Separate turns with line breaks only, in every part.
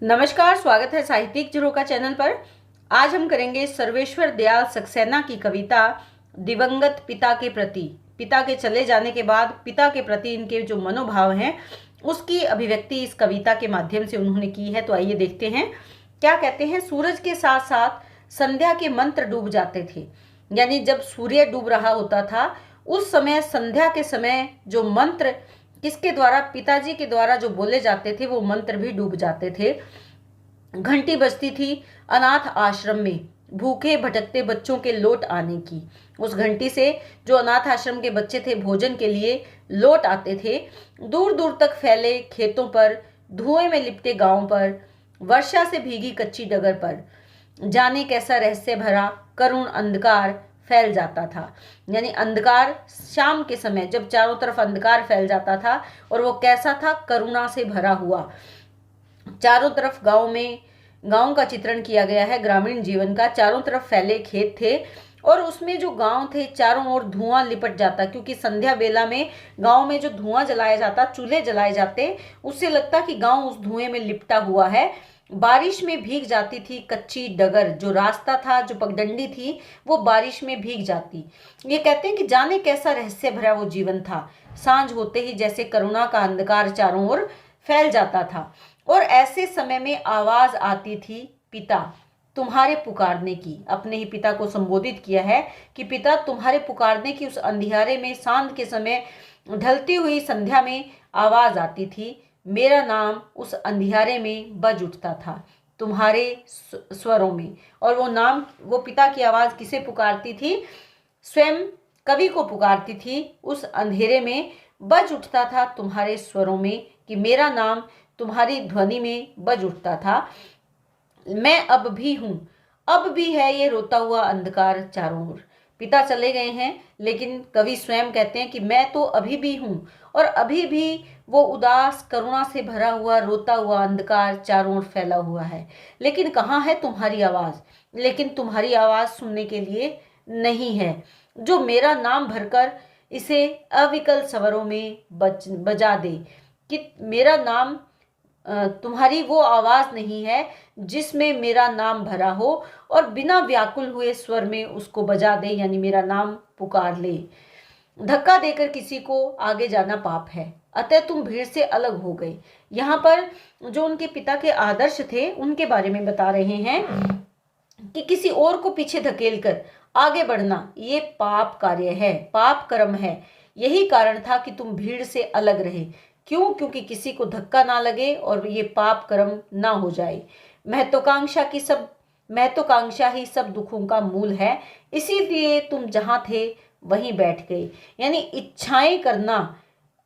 नमस्कार, स्वागत है साहित्यिक झरोखा चैनल पर। आज हम करेंगे सर्वेश्वर दयाल सक्सेना की कविता दिवंगत पिता के प्रति। पिता के चले जाने के बाद पिता के प्रति इनके जो मनोभाव हैं उसकी अभिव्यक्ति इस कविता के माध्यम से उन्होंने की है। तो आइए देखते हैं क्या कहते हैं। सूरज के साथ साथ संध्या के मंत्र डूब जाते थे, यानी जब सूर्य डूब रहा होता था उस समय संध्या के समय जो मंत्र किसके द्वारा, पिताजी के द्वारा जो बोले जाते थे वो मंत्र भी डूब जाते थे। घंटी बजती थी अनाथ आश्रम में भूखे भटकते बच्चों के लौट आने की। उस घंटी से जो अनाथ आश्रम के बच्चे थे भोजन के लिए लौट आते थे। दूर दूर तक फैले खेतों पर, धुएं में लिपटे गांव पर, वर्षा से भीगी कच्ची डगर पर जाने कैसा रहस्य भरा करुण अंधकार फैल जाता था। यानी अंधकार शाम के समय जब चारों तरफ अंधकार फैल जाता था और वो कैसा था, करुणा से भरा हुआ। चारों तरफ गांव का चित्रण किया गया है, ग्रामीण जीवन का। चारों तरफ फैले खेत थे और उसमें जो गांव थे चारों ओर धुआं लिपट जाता, क्योंकि संध्या बेला में गांव में जो धुआं जलाया जाता, चूल्हे जलाए जाते, उससे लगता कि गांव उस धुएं में लिपटा हुआ है। बारिश में भीग जाती थी कच्ची डगर, जो रास्ता था, जो पगडंडी थी, वो बारिश में भीग जाती। ये कहते हैं कि जाने कैसा रहस्य भरा वो जीवन था। सांझ होते ही जैसे करुणा का अंधकार चारों ओर फैल जाता था और ऐसे समय में आवाज आती थी पिता तुम्हारे पुकारने की। अपने ही पिता को संबोधित किया है कि पिता तुम्हारे पुकारने की। उस अंधियारे में सांझ के समय ढलती हुई संध्या में आवाज आती थी, मेरा नाम उस अंधियारे में बज उठता था तुम्हारे स्वरों में। और वो नाम, वो पिता की आवाज किसे पुकारती थी? स्वयं कवि को पुकारती थी। उस अंधेरे में बज उठता था तुम्हारे स्वरों में, कि मेरा नाम तुम्हारी ध्वनि में बज उठता था। मैं अब भी हूं, अब भी है ये रोता हुआ अंधकार चारों ओर। पिता चले गए हैं लेकिन कवि स्वयं कहते हैं कि मैं तो अभी भी हूं और अभी भी वो उदास करुणा से भरा हुआ रोता हुआ अंधकार चारों ओर फैला हुआ है। लेकिन कहाँ है तुम्हारी आवाज? लेकिन तुम्हारी आवाज सुनने के लिए नहीं है, जो मेरा नाम भरकर इसे अविकल स्वरों में बजा दे। कि मेरा नाम, तुम्हारी वो आवाज नहीं है जिसमें मेरा नाम भरा हो और बिना व्याकुल हुए स्वर में उसको बजा दे, यानी मेरा नाम पुकार ले। धक्का देकर किसी को आगे जाना पाप है, अतः तुम भीड़ से अलग हो गए। यहाँ पर जो उनके पिता के आदर्श थे उनके बारे में बता रहे हैं कि किसी और को पीछे धकेल कर आगे बढ़ना ये पाप कार्य है, पाप कर्म है। यही कारण था कि तुम भीड़ से अलग रहे। क्यों? क्योंकि किसी को धक्का ना लगे और ये पाप कर्म ना हो जाए। महत्वाकांक्षा ही सब दुखों का मूल है, इसीलिए तुम जहां थे वहीं बैठ गए। यानी इच्छाएं करना,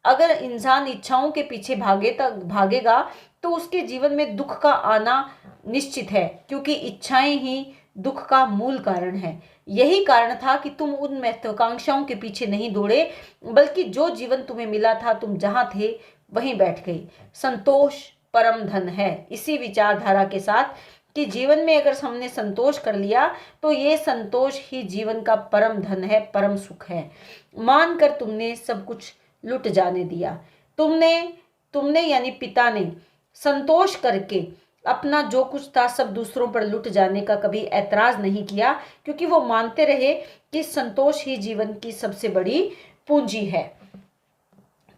अगर इंसान इच्छाओं के पीछे भागेगा तो उसके जीवन में दुख का आना निश्चित है, क्योंकि इच्छाएं ही दुख का मूल कारण है। यही कारण था कि तुम उन महत्वाकांक्षाओं के पीछे नहीं दौड़े, बल्कि जो जीवन तुम्हें मिला था तुम जहां थे वहीं बैठ गए। संतोष परम धन है। इसी विचारधारा के साथ कि जीवन में अगर हमने संतोष कर लिया तो ये संतोष ही जीवन का परम धन है, परम सुख है। मानकर तुमने सब कुछ लुट जाने दिया। तुमने यानी पिता ने संतोष करके अपना जो कुछ था सब दूसरों पर लुट जाने का कभी ऐतराज नहीं किया, क्योंकि वो मानते रहे कि संतोष ही जीवन की सबसे बड़ी पूंजी है।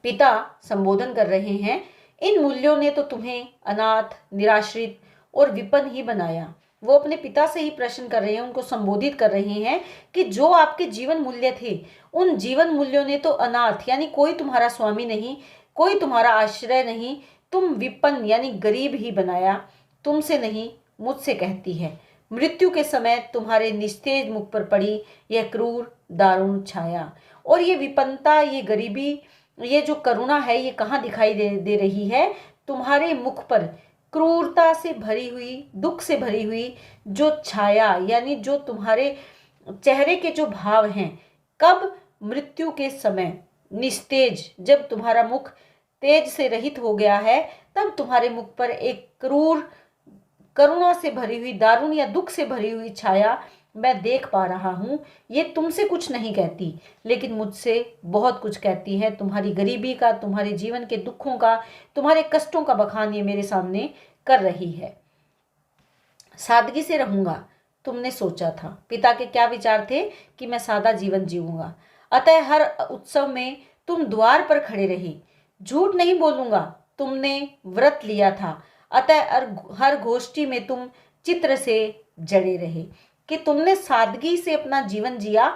पिता संबोधन कर रहे हैं, इन मूल्यों ने तो तुम्हें अनाथ, निराश्रित और विपन्न ही बनाया। वो अपने पिता से ही प्रश्न कर रहे हैं, उनको संबोधित कर रहे हैं कि जो आपके जीवन मूल्य थे उन जीवन मूल्यों ने तो अनाथ, यानी कोई तुम्हारा स्वामी नहीं, कोई तुम्हारा आश्रय नहीं, तुम विपन्न यानी गरीब ही बनाया। तुमसे नहीं मुझसे कहती है मृत्यु के समय तुम्हारे निस्तेज मुख पर पड़ी यह क्रूर दारुण छाया। और ये विपन्नता, ये गरीबी, ये जो करुणा है ये कहाँ दिखाई दे रही है? तुम्हारे मुख पर क्रूरता से भरी हुई, दुख से भरी हुई जो छाया, यानी जो तुम्हारे चेहरे के जो भाव हैं। कब? मृत्यु के समय निस्तेज, जब तुम्हारा मुख तेज से रहित हो गया है तब तुम्हारे मुख पर एक क्रूर, करुणा से भरी हुई, दारुण या दुख से भरी हुई छाया मैं देख पा रहा हूँ। ये तुमसे कुछ नहीं कहती लेकिन मुझसे बहुत कुछ कहती है। तुम्हारी गरीबी का, तुम्हारे जीवन के दुखों का, तुम्हारे कष्टों का बखान ये मेरे सामने कर रही है। सादगी से रहूंगा तुमने सोचा था। पिता के क्या विचार थे कि मैं सादा जीवन जीऊंगा। अतः हर उत्सव में तुम द्वार पर खड़े रही। झूठ नहीं बोलूंगा, तुमने व्रत लिया था। अतः हर गोष्ठी में तुम चित्र से जड़े रहे कि तुमने सादगी से अपना जीवन जिया।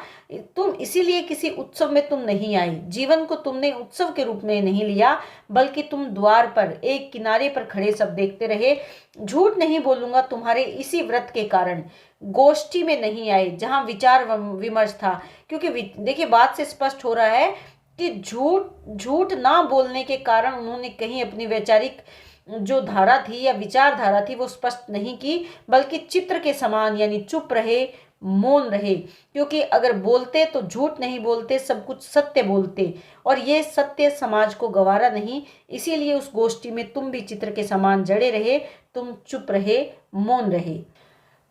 तुम इसीलिए किसी उत्सव में तुम नहीं आई। जीवन को तुमने उत्सव के रूप में नहीं लिया, बल्कि तुम द्वार पर एक किनारे पर खड़े सब देखते रहे। झूठ नहीं बोलूंगा, तुम्हारे इसी व्रत के कारण गोष्ठी में नहीं आए जहां विचार विमर्श था। क्योंकि देखिए, बात से स्पष्ट हो रहा है कि झूठ ना बोलने के कारण उन्होंने कहीं अपनी वैचारिक जो धारा थी या विचारधारा थी वो स्पष्ट नहीं की, बल्कि चित्र के समान यानी चुप रहे, मौन रहे। क्योंकि अगर बोलते तो झूठ नहीं बोलते, सब कुछ सत्य बोलते, और ये सत्य समाज को गवारा नहीं। इसीलिए उस गोष्ठी में तुम भी चित्र के समान जड़े रहे, तुम चुप रहे, मौन रहे।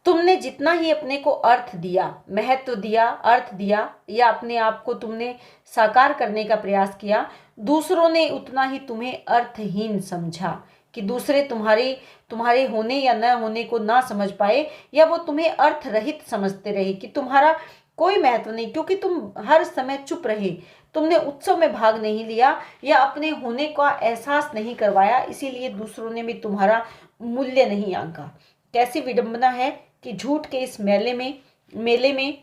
तुमने जितना ही अपने को अर्थ दिया, महत्व दिया, अर्थ दिया, या अपने आप को तुमने साकार करने का प्रयास किया, दूसरों ने उतना ही तुम्हें अर्थहीन समझा कि दूसरे तुम्हारे होने या न होने को ना समझ पाए, या वो तुम्हें अर्थ रहित समझते रहे कि तुम्हारा कोई महत्व नहीं, क्योंकि तुम हर समय चुप रहे। तुमने उत्सव में भाग नहीं लिया या अपने होने का एहसास नहीं करवाया, इसीलिए दूसरों ने भी तुम्हारा मूल्य नहीं आंका। कैसी विडंबना है कि झूठ के इस मेले में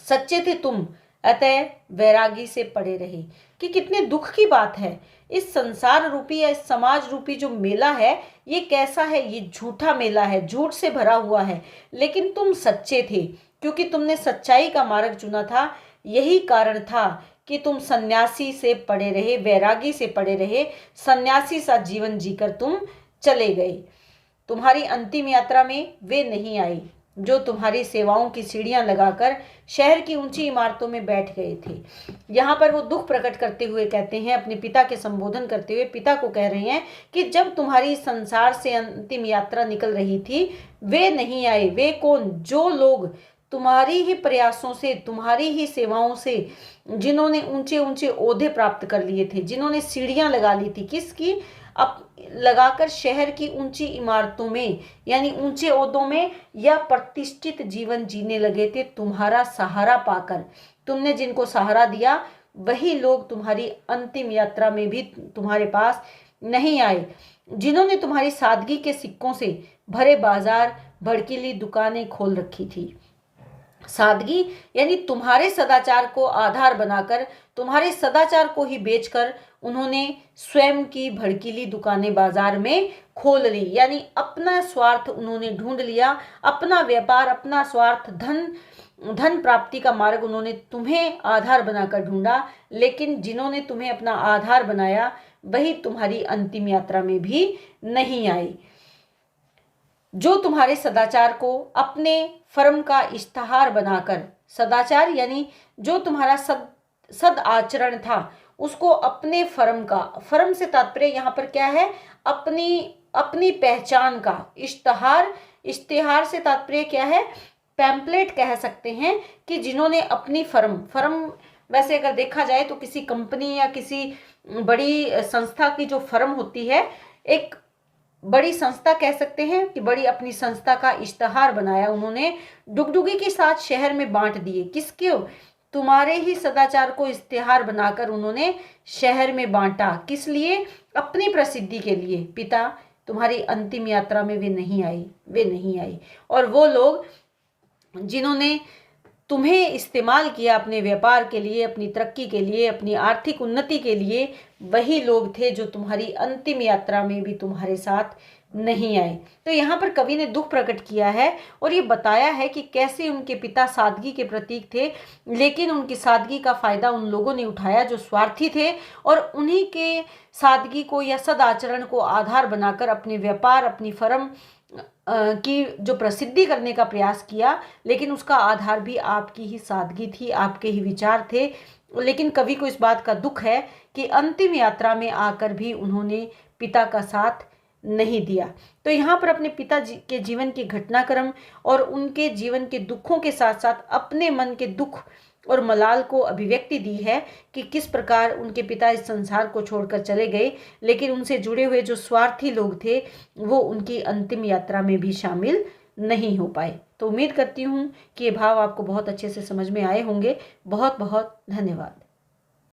सच्चे थे तुम, अतः वैरागी से पड़े रहे। कि कितने दुख की बात है। इस संसार रूपी या इस समाज रूपी जो मेला है, ये कैसा है? ये झूठा मेला है, झूठ से भरा हुआ है। लेकिन तुम सच्चे थे, क्योंकि तुमने सच्चाई का मार्ग चुना था। यही कारण था कि तुम सन्यासी से पड़े रहे, वैरागी से पड़े रहे। सन्यासी सा जीवन जीकर तुम चले गए। तुम्हारी अंतिम यात्रा में वे नहीं आए जो तुम्हारी सेवाओं की सीढ़ियां लगाकर शहर की ऊंची इमारतों में बैठ गए थे। यहाँ पर वो दुख प्रकट करते हुए कहते हैं, अपने पिता के संबोधन करते हुए पिता को कह रहे हैं कि जब तुम्हारी संसार से अंतिम यात्रा निकल रही थी, वे नहीं आए। वे कौन? जो लोग तुम्हारी ही प्रयासों से, तुम्हारी ही सेवाओं से, जिन्होंने ऊंचे ऊंचे ओहदे प्राप्त कर लिए थे, जिन्होंने सीढ़ियां लगा ली थी, किसकी? अब लगाकर शहर की ऊंची इमारतों में, यानी ऊंचे ओहदों में, या प्रतिष्ठित जीवन जीने लगे थे तुम्हारा सहारा पाकर। तुमने जिनको सहारा दिया, वही लोग तुम्हारी अंतिम यात्रा में भी तुम्हारे पास नहीं आए। जिन्होंने तुम्हारी सादगी के सिक्कों से भरे बाजार, भड़कीली दुकानें खोल रखी थी। सादगी यानी तुम्हारे सदाचार को आधार बनाकर, तुम्हारे सदाचार को ही बेचकर उन्होंने स्वयं की भड़कीली दुकानें बाजार में खोल ली। यानी अपना स्वार्थ उन्होंने ढूंढ लिया, अपना व्यापार, अपना स्वार्थ, धन प्राप्ति का मार्ग उन्होंने तुम्हें आधार बनाकर ढूंढा। लेकिन जिन्होंने तुम्हें अपना आधार बनाया, वही तुम्हारी अंतिम यात्रा में भी नहीं आई। जो तुम्हारे सदाचार को अपने फर्म का इश्तहार बनाकर, सदाचार यानी जो तुम्हारा सद आचरण था, उसको अपने फर्म का, फर्म से तात्पर्य यहाँ पर क्या है? अपनी पहचान का इश्तिहार से तात्पर्य क्या है? पैम्पलेट कह सकते हैं। कि जिन्होंने अपनी फर्म वैसे अगर देखा जाए तो किसी कंपनी या किसी बड़ी संस्था की जो फर्म होती है, एक बड़ी संस्था कह सकते हैं कि बड़ी अपनी संस्था का इश्तहार बनाया उन्होंने, डुगडुगी के साथ शहर में बांट दिए। किसके? तुम्हारे ही सदाचार को इश्तिहार बनाकर उन्होंने शहर में बांटा। किस लिए? अपनी प्रसिद्धि के लिए। पिता, तुम्हारी अंतिम यात्रा में वे नहीं आई। और वो लोग जिन्होंने तुम्हें इस्तेमाल किया अपने व्यापार के लिए, अपनी तरक्की के लिए, अपनी आर्थिक उन्नति के लिए, वही लोग थे जो तुम्हारी अंतिम यात्रा में भी तुम्हारे साथ नहीं आए। तो यहाँ पर कवि ने दुख प्रकट किया है और ये बताया है कि कैसे उनके पिता सादगी के प्रतीक थे, लेकिन उनकी सादगी का फायदा उन लोगों ने उठाया जो स्वार्थी थे, और उन्हीं के सादगी को या सदाचरण को आधार बनाकर अपने व्यापार, अपनी फर्म की जो प्रसिद्धि करने का प्रयास किया। लेकिन उसका आधार भी आपकी ही सादगी थी, आपके ही विचार थे। लेकिन कवि को इस बात का दुख है कि अंतिम यात्रा में आकर भी उन्होंने पिता का साथ नहीं दिया। तो यहाँ पर अपने पिता के जीवन के घटनाक्रम और उनके जीवन के दुखों के साथ साथ अपने मन के दुख और मलाल को अभिव्यक्ति दी है कि किस प्रकार उनके पिता इस संसार को छोड़कर चले गए, लेकिन उनसे जुड़े हुए जो स्वार्थी लोग थे वो उनकी अंतिम यात्रा में भी शामिल नहीं हो पाए। तो उम्मीद करती हूँ कि ये भाव आपको बहुत अच्छे से समझ में आए होंगे। बहुत बहुत धन्यवाद।